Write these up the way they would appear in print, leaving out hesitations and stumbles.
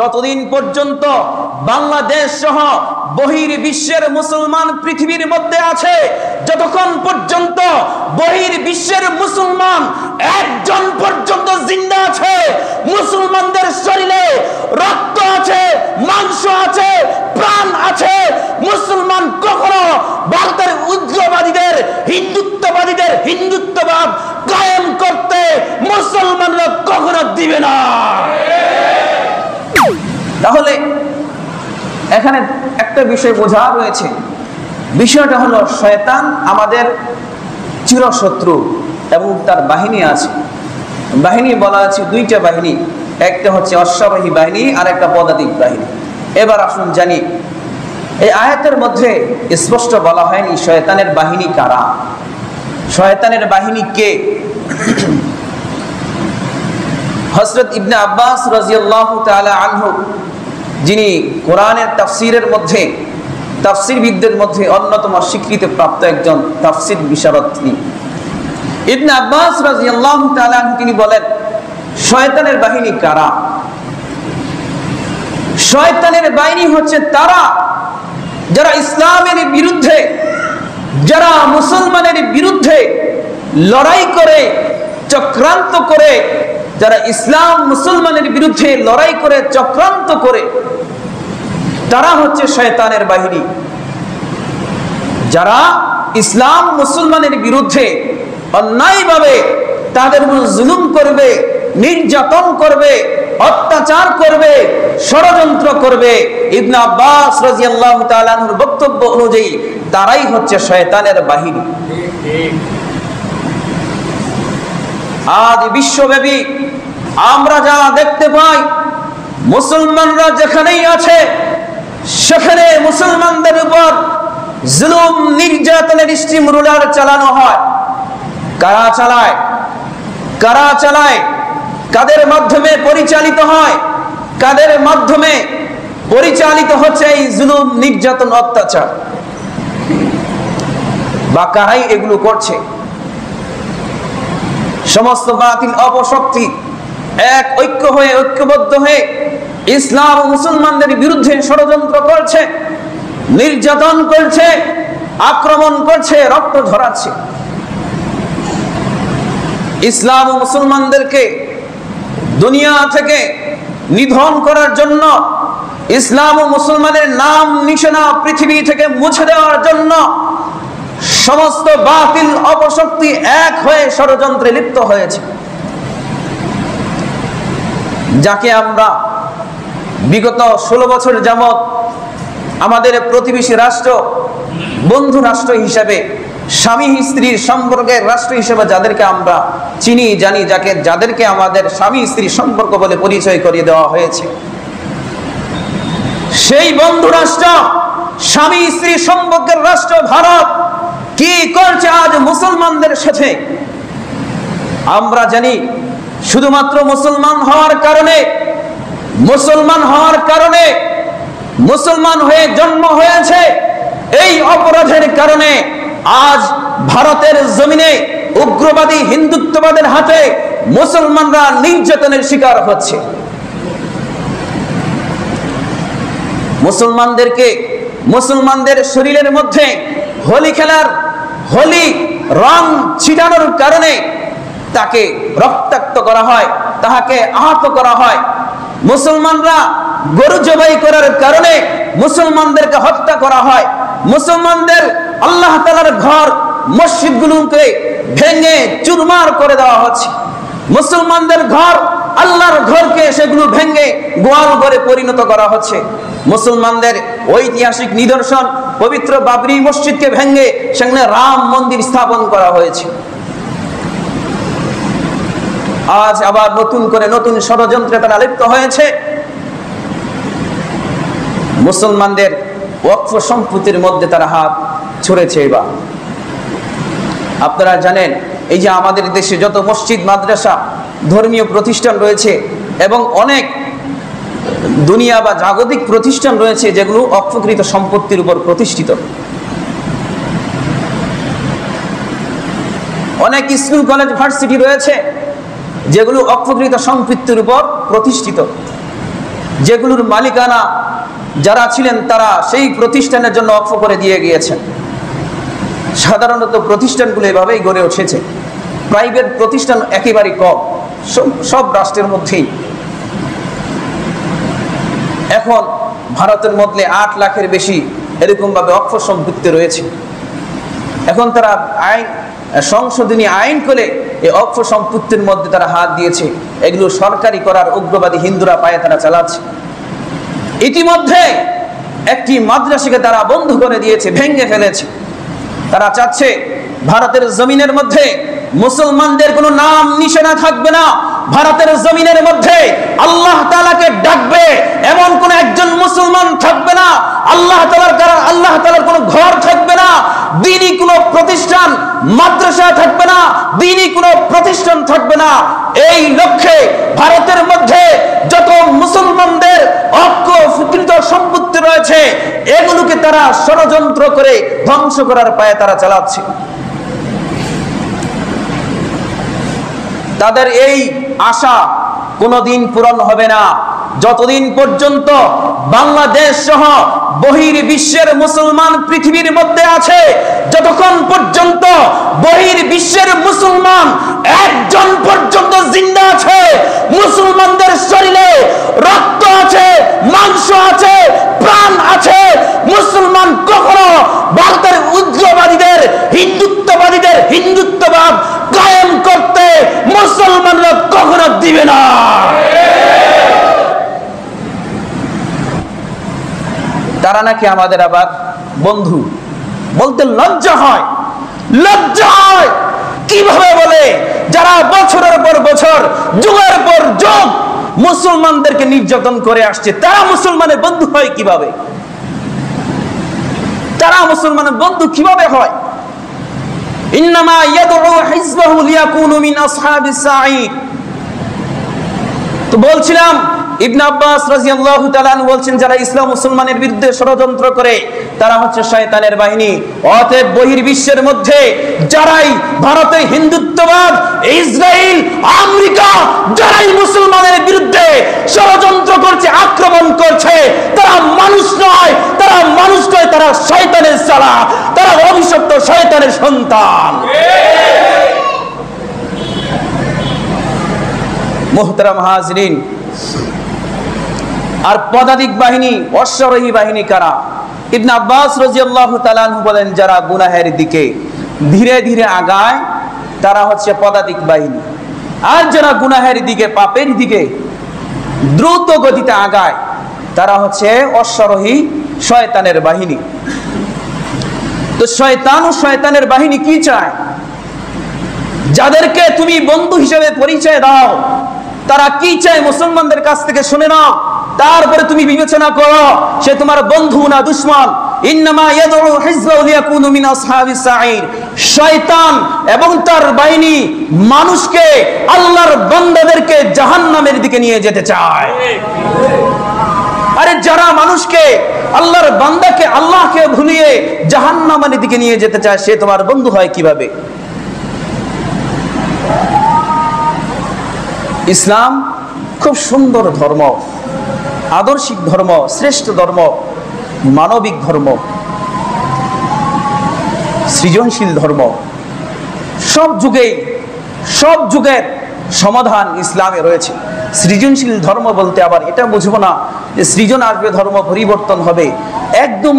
যতদিন পর্যন্ত বাংলাদেশ সহ বহির্বিশ্বের মুসলমান পৃথিবীর মধ্যে আছে, যতক্ষণ পর্যন্ত বহির্বিশ্বের মুসলমান একজন পর্যন্ত জিন্দা আছে, মুসলমানদের শরীরে রক্ত আছে, মাংস আছে, প্রাণ আছে, মুসলমান কখনো ভারতের উগ্রবাদীদের হিন্দুত্ববাদীদের হিন্দুত্ববাদ কায়েম করতে মুসলমানরা কখনো দিবে না। তাহলে এখানে একটা বিষয় বোঝা রয়েছে, বিষয়টা হলো শয়তান আমাদের চিরশত্রু এবং তার বাহিনী আছে। বাহিনী বলা আছে দুইটা বাহিনী, একটা হচ্ছে অশ্বারোহী বাহিনী আর একটা পদাতিক বাহিনী। এবার আসুন জানি, এই আয়াতের মধ্যে স্পষ্ট বলা হয়নি শয়তানের বাহিনী কারা, শয়তানের বাহিনী কে। হযরত ইবনে আব্বাস রাদিয়াল্লাহু তাআলা আনহু, যিনি কোরআনের তাফসীরের মধ্যে তাফসীরবিদদের মধ্যে অন্যতম স্বীকৃতি প্রাপ্ত একজন তাফসীর বিশারদ, তিনি ইবনে আব্বাস রাদিয়াল্লাহু তাআলা আনহু তিনি বলেন, শয়তানের বাহিনী কারা? শয়তানের বাহিনী হচ্ছে তারা যারা ইসলামের বিরুদ্ধে, যারা মুসলমানের বিরুদ্ধে লড়াই করে, চক্রান্ত করে, যারা ইসলাম মুসলমানের বিরুদ্ধে লড়াই করে চক্রান্ত করে, তারা হচ্ছে শয়তানের বাহিনী। যারা ইসলাম মুসলমানের বিরুদ্ধে অন্যায়ভাবে তাদের উপর জুলুম করবে, নির্যাতন করবে, অত্যাচার করবে, ষড়যন্ত্র করবে, ইবনে আব্বাস রাদিয়াল্লাহু তাআলা আনহুর বক্তব্য অনুযায়ী তারাই হচ্ছে শয়তানের বাহিনী। আজ বিশ্বব্যাপী আমরা যা দেখতে পাই, মুসলমানরা যেখানেই আছে সেখানে মুসলমানদের উপর জুলুম নির্যাতনের স্টিম রুলার চালানো হয়। কারা চালায়? কারা চালায়? কাদের মাধ্যমে পরিচালিত হয়? কাদের মাধ্যমে পরিচালিত হচ্ছে এই জুলুম নির্যাতন অত্যাচার? বা কারাই এগুলো করছে? সমস্ত বাতিল অপশক্তি এক ঐক্য হয়ে, ঐক্যবদ্ধ হয়ে ইসলাম ও মুসলমানদের বিরুদ্ধে ষড়যন্ত্র করছে, নির্যাতন করছে, আক্রমণ করছে, রক্ত ঝরাচ্ছে। ইসলাম ও মুসলমানদেরকে দুনিয়া থেকে নিধন করার জন্য, ইসলাম ও মুসলমানের নাম নিশানা পৃথিবী থেকে মুছে দেওয়ার জন্য সমস্ত বাতিল অপশক্তি এক হয়ে ষড়যন্ত্রে লিপ্ত হয়েছে, যাকে আমরা বিগত 16 বছর যাবৎ আমাদের প্রতিবেশী রাষ্ট্র, বন্ধু রাষ্ট্র হিসেবে, স্বামী স্ত্রীর সম্পর্কের রাষ্ট্র হিসেবে যাদেরকে আমরা চিনি, জানি, যাদেরকে আমাদের স্বামী স্ত্রীর সম্পর্ক বলে পরিচয় করিয়ে দেওয়া হয়েছে, সেই বন্ধু রাষ্ট্র, স্বামী স্ত্রী সম্পর্কের রাষ্ট্র ভারত কি করছে আজ মুসলমানদের সাথে? আমরা জানি শুধুমাত্র মুসলমান হওয়ার কারণে, মুসলমান হয়ে জন্ম হয়েছে, এই অপরাধের কারণে আজ ভারতের জমিনে উগ্রবাদী হিন্দুত্ববাদের হাতে মুসলমানরা নির্যাতনের শিকার হচ্ছে। মুসলমানদের শরীরের মধ্যে হোলি রং ছিটানোর কারণে তাকে রক্তাক্ত করা হয়, তাহাকে আহত করা হয়। মুসলমানরা গরু জবাই করার কারণে মুসলমানদেরকে হত্যা করা হয়। মুসলমানদের আল্লাহ তাআলার ঘর, মসজিদগুলোকে ভেঙে চুরমার করে দেওয়া হচ্ছে। মুসলমানদের ঘর, আল্লাহর ঘরকে সেগুলো ভেঙে গোয়াল ঘরে পরিণত করা হচ্ছে। মুসলমানদের ঐতিহাসিক নিদর্শন পবিত্র বাবরি মসজিদকে ভেঙে সেখানে রাম মন্দির স্থাপন করা হয়েছে। আজ আবার নতুন ষড়যন্ত্রে তারা লিপ্ত হয়েছে। মুসলমানদের ওয়াকফ সম্পত্তির মধ্যে তারা হাত ছড়েছে। এবার আপনারা জানেন, এই যে আমাদের দেশে যত মসজিদ, মাদ্রাসা, ধর্মীয় প্রতিষ্ঠান রয়েছে এবং অনেক দুনিয়া বা জাগতিক প্রতিষ্ঠান রয়েছে যেগুলো অপকৃত সম্পত্তির উপর প্রতিষ্ঠিত। অনেক স্কুল, কলেজ, ভার্সিটি রয়েছে যেগুলো অপকৃত সম্পত্তির উপর প্রতিষ্ঠিত। যেগুলোর মালিকানা যারা ছিলেন তারা সেই প্রতিষ্ঠানের জন্য অক্ষ করে দিয়ে গিয়েছেন। সাধারণত প্রতিষ্ঠানগুলো এভাবেই গড়ে উঠেছে, প্রাইভেট প্রতিষ্ঠান একেবারেই কম, সব রাষ্ট্রের মধ্যেই। এখন ভারতের মধ্যে 8 লাখের বেশি এরকমভাবে অক্ষ সম্পত্তি রয়েছে। এখন তারা সংশোধনী আইন করে এই অক্ষ সম্পত্তির মধ্যে তারা হাত দিয়েছে। এগুলো সরকারি করার উগ্রবাদী হিন্দুরা পায়ে তারা চালাচ্ছে। ইতিমধ্যে একটি মাদ্রাসাকে তারা বন্ধ করে দিয়েছে, ভেঙে ফেলেছে। তারা চাচ্ছে ভারতের জমিনের মধ্যে মুসলমানদের কোনো নাম নিশানা থাকবে না। ভারতের জমিনের মধ্যে আল্লাহ তাআলাকে ডাকবে এমন কোন একজন মুসলমান থাকবে না। আল্লাহ তাআলার কোনো ঘর থাকবে না, দ্বীনি কোনো প্রতিষ্ঠান মাদ্রাসা থাকবে না, দ্বীনি কোনো প্রতিষ্ঠান থাকবে না। এই লক্ষ্যে ভারতের মধ্যে যত মুসলমানদের অকৃত সম্পত্তি রয়েছে এগুলোকে তারা ষড়যন্ত্র করে ধ্বংস করার পায়ে তারা চালাচ্ছে। তাদের এই আশা কোনোদিন পূরণ হবে না যতদিন পর্যন্ত বাংলাদেশ সহ বহির্বিশ্বের মুসলমান পৃথিবীর মধ্যে আছে। যতক্ষণ পর্যন্ত বহির্বিশ্বের মুসলমান একজন পর্যন্ত জিন্দা আছে, মুসলমানদের শরীরে রক্ত আছে, মাংস আছে, প্রাণ আছে, মুসলমান কখনো ভারতের উগ্রবাদীদের হিন্দুত্ববাদীদের হিন্দুত্ববাদ কায়েম করতে মুসলমানরা কখনো দিবে না। তারা নাকি আমাদের আবার বন্ধু, বলতে লজ্জা হয়। লজ্জা হয় কিভাবে বলে, যারা বছরের পর বছর যুগের পর যুগ মুসলমানদেরকে নির্যাতন করে আসছে, তারা মুসলমানের বন্ধু হয় কিভাবে? তারা মুসলমানের বন্ধু কিভাবে হয়? ইন্নামা ইয়াদউ হিজবাহু লিয়াকুনু মিন আসহাবিস সাঈদ। তো বলছিলাম ইবনে আব্বাস রাদিয়াল্লাহু তাআলা আনহু বলছেন, যারা ইসলাম মুসলমানের বিরুদ্ধে ষড়যন্ত্র করে তারা হচ্ছে শয়তানের বাহিনী। অতএব বহির্বিশ্বের মধ্যে যারাই ভারতের হিন্দুত্ববাদ, ইসরায়েল, আমেরিকা যারাই মুসলমানের বিরুদ্ধে ষড়যন্ত্র করছে, আক্রমণ করছে, তারা মানুষ নয়, তারা মানুষ নয়, তারা শয়তানের চালা, তারা অভিশপ্ত শয়তানের সন্তান। মুহতারাম হাজরিন, আর পদাতিক বাহিনী, অশ্বারোহী বাহিনী কারা? ইবনে আব্বাস রাদিয়াল্লাহু তাআলা আনহু বলেন, যারা গুনাহের দিকে ধীরে ধীরে আগায় তারা হচ্ছে পদাতিক বাহিনী, আর যারা গুনাহের দিকে, পাপের দিকে দ্রুত গতিতে আগায় তারা হচ্ছে অশ্বারোহী শয়তানের বাহিনী। তো শয়তান ও শয়তানের বাহিনী কি চায়? যাদেরকে তুমি বন্ধু হিসেবে পরিচয় দাও তারা কি চায় মুসলমানদের কাছ থেকে শুনে নাও, তারপরে তুমি বিবেচনা করো সে তোমার বন্ধু না দুশমন। ইন্নামা ইয়াদউ হিজবাহু লিয়াকুনু মিন আসহাবিস সাঈর। শয়তান এবং তার বাহিনী মানুষকে, আল্লাহর বান্দাদেরকে জাহান্নামের দিকে নিয়ে যেতে চায়। আরে যারা মানুষকে, আল্লাহর বান্দাকে, আল্লাহকে ভুলিয়ে জাহান্নামের দিকে নিয়ে যেতে চায় সে তোমার বন্ধু হয় কিভাবে? ইসলাম খুব সুন্দর ধর্ম, আদর্শিক ধর্ম, শ্রেষ্ঠ ধর্ম, মানবিক ধর্ম, সৃজনশীল ধর্ম। সব যুগের সমাধান ইসলামে রয়েছে। সৃজনশীল ধর্ম বলতে আবার এটা বুঝবো না যে সৃজন আসবে, ধর্ম পরিবর্তন হবে। একদম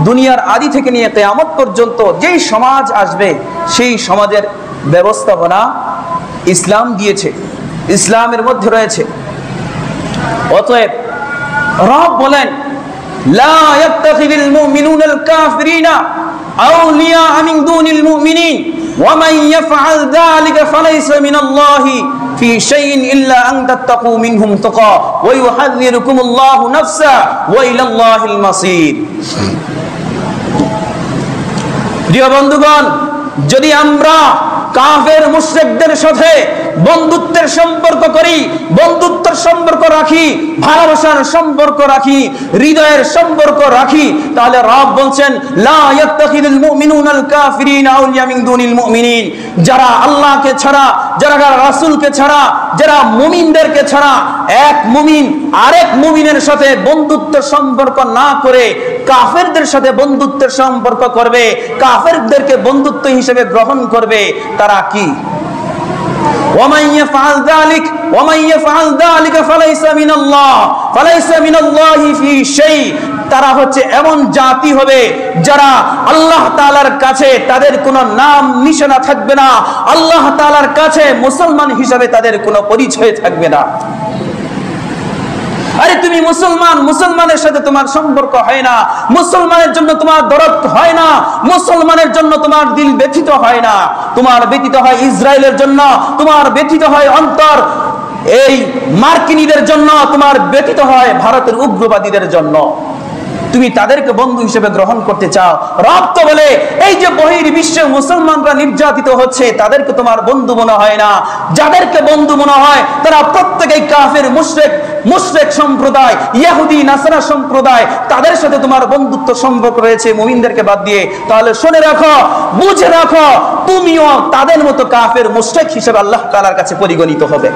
দুনিয়ার আদি থেকে নিয়ে কিয়ামত পর্যন্ত যেই সমাজ আসবে সেই সমাজের ব্যবস্থাপনা ইসলাম দিয়েছে, ইসলামের মধ্যে রয়েছে। অতএব রব বলেন, লা ইয়াত্তাখিযুল মুমিনুনাল কাফিরিনা আউলিয়া মিন দুনিল মুমিনিন ওয়া মান ইয়াফআল যালিকা ফালাইসা মিনাল্লাহি ফি শাইইন ইল্লা আন তাত্তাকু মিনহুম তুকা ওয়া ইউহাযযিরুকুমুল্লাহু নাফসা ওয়া ইলাল্লাহিল মাসির। প্রিয় বন্ধুগণ, যদি আমরা কাফের মুশরিকদের সাথে বন্ধুত্বের সম্পর্ক করি, বন্ধুত্বের সম্পর্ক রাখি, ভালোবাসার সম্পর্ক রাখি, হৃদয়ের সম্পর্ক রাখি, তাহলে রব বলছেন লা ইয়াত্তাখিদুল মুমিনুনাল কাফিরিনা আউলিয়া মিন দুনিল মুমিনিন, যারা আল্লাহকে ছাড়া, যারা রাসূলকে ছাড়া, যারা মুমিনদেরকে ছাড়া এক মুমিন আরেক মুমিনের সাথে বন্ধুত্ব সম্পর্ক না করে কাফেরদের সাথে বন্ধুত্বের সম্পর্ক করবে, কাফেরদেরকে বন্ধুত্ব হিসেবে গ্রহণ করবে, তারা কি? ومن يفعل ذلك فليس من الله في شيء। তারা হচ্ছে এমন জাতি হবে যারা আল্লাহ তাআলার কাছে তাদের কোনো নাম নিশানা থাকবে না, আল্লাহ তাআলার কাছে মুসলমান হিসেবে তাদের কোনো পরিচয় থাকবে না। আরে তুমি মুসলমান, মুসলমানের সাথে তোমার সম্পর্ক হয় না, মুসলমানের জন্য তোমার দরদ হয় না, মুসলমানের জন্য তোমার দিল ব্যথিত হয় না, তোমার ব্যথিত হয় ইসরায়েলের জন্য, তোমার ব্যথিত হয় অন্তর এই মার্কিনীদের জন্য, তোমার ব্যথিত হয় ভারতের উগ্রবাদীদের জন্য। তুমি তাদেরকে বন্ধু হিসেবে গ্রহণ করতে চাও। রব তো বলে এই যে বহির্বিশ্বে মুসলমানরা নির্যাতিত হচ্ছে তাদেরকে তোমার বন্ধু মনে হয় না, যাদেরকে বন্ধু মনে হয় তারা প্রত্যেকেই কাফের মুশরিক সম্প্রদায়, ইহুদি নাসারা সম্প্রদায়, তাদের সাথে তোমার বন্ধুত্ব সম্পর্ক রয়েছে মুমিনদেরকে বাদ দিয়ে। তাহলে শুনে রাখো, বুঝে রাখো, তুমিও তাদের মতো কাফের মুশরিক হিসেবে আল্লাহ তাআলার কাছে পরিগণিত হবে।